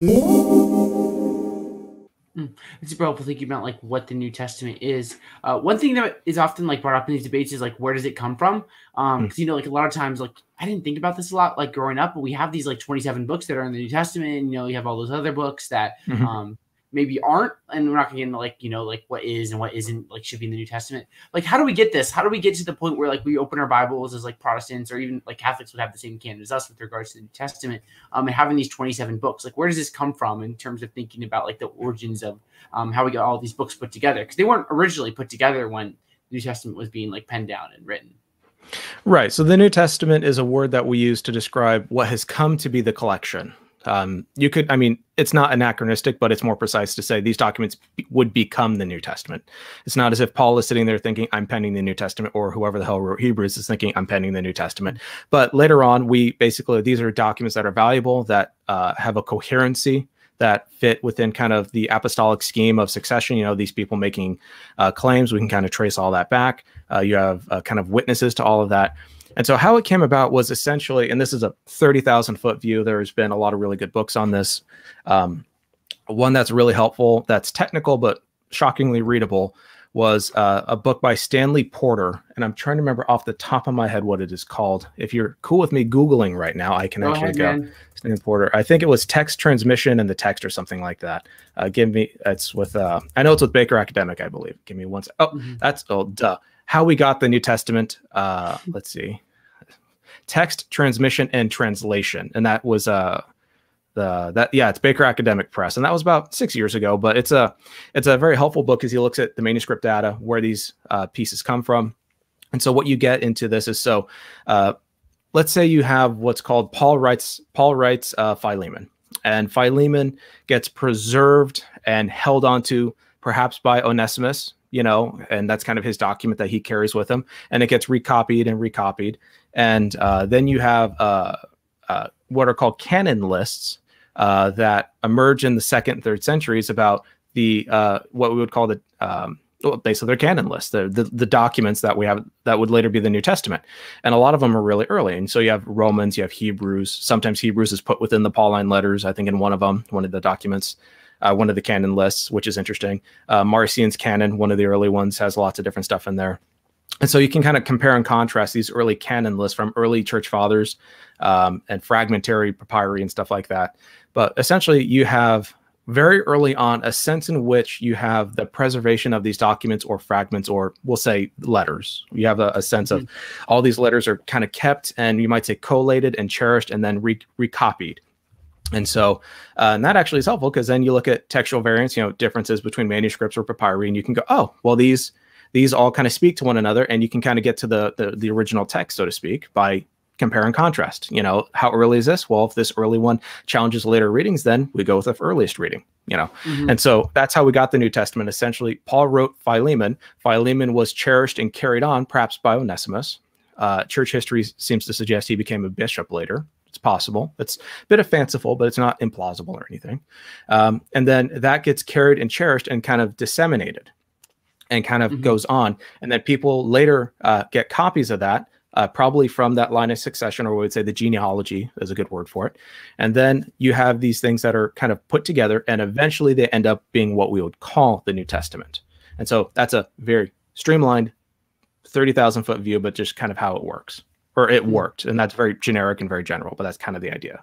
It's super helpful thinking about like what the New Testament is. One thing that is often like brought up in these debates is like, where does it come from? Because like a lot of times, like I didn't think about this a lot like growing up, but we have these like 27 books that are in the New Testament, and you have all those other books that maybe aren't, and we're not gonna get into like like what is and what isn't like should be in the New Testament. Like, how do we get this? How do we get to the point where like we open our Bibles as like Protestants or even like Catholics would have the same canon as us with regards to the New Testament, and having these 27 books? Like, where does this come from in terms of thinking about like the origins of how we got all these books put together? Because they weren't originally put together when the New Testament was being like penned down and written. Right. So the New Testament is a word that we use to describe what has come to be the collection. You could, I mean, it's not anachronistic, but it's more precise to say these documents would become the New Testament. It's not as if Paul is sitting there thinking, I'm penning the New Testament, or whoever the hell wrote Hebrews is thinking, I'm penning the New Testament. But later on, these are documents that are valuable, that have a coherency, that fit within kind of the apostolic scheme of succession. These people making claims, we can kind of trace all that back. You have kind of witnesses to all of that. And so how it came about was essentially, and this is a 30,000 foot view, there's been a lot of really good books on this. One that's really helpful, that's technical, but shockingly readable, was a book by Stanley Porter. And I'm trying to remember off the top of my head what it is called. If you're cool with me Googling right now, I can go. Stanley Porter. I think it was Text Transmission and the Text or something like that. It's with, I know it's with Baker Academic, I believe. Give me one second. Duh. How We Got the New Testament. Let's see. Text, Transmission, and Translation. And that was it's Baker Academic Press, and that was about 6 years ago. But it's a very helpful book because he looks at the manuscript data, where these pieces come from. And so what you get into this is, let's say you have what's called Paul writes Philemon, and Philemon gets preserved and held onto perhaps by Onesimus, and that's kind of his document that he carries with him, and it gets recopied and recopied. And then you have what are called canon lists that emerge in the 2nd and 3rd centuries about the what we would call the basically their canon list, the documents that we have that would later be the New Testament. And a lot of them are really early. And so you have Romans, you have Hebrews. Sometimes Hebrews is put within the Pauline letters, I think in one of the documents. One of the canon lists, which is interesting. Marcion's canon, one of the early ones, has lots of different stuff in there. And so you can kind of compare and contrast these early canon lists from early church fathers and fragmentary papyri and stuff like that. But essentially, you have very early on a sense in which you have the preservation of these documents or fragments, or we'll say letters. You have a sense of all these letters are kind of kept, and you might say collated and cherished and then recopied. And so and that actually is helpful, because then you look at textual variants, differences between manuscripts or papyri, and you can go, oh, well, these all kind of speak to one another, and you can kind of get to the original text, so to speak, by compare and contrast. How early is this? Well, if this early one challenges later readings, then we go with the earliest reading. And so that's how we got the New Testament. Essentially, Paul wrote Philemon. Philemon was cherished and carried on, perhaps by Onesimus. Church history seems to suggest he became a bishop later. It's possible. It's a bit of fanciful, but it's not implausible or anything. And then that gets carried and cherished and kind of disseminated and kind of goes on. And then people later get copies of that, probably from that line of succession, or we would say the genealogy is a good word for it. And then you have these things that are kind of put together, and eventually they end up being what we would call the New Testament. And so that's a very streamlined 30,000 foot view, but just kind of how it works. Or it worked, and that's very generic and very general, but that's kind of the idea.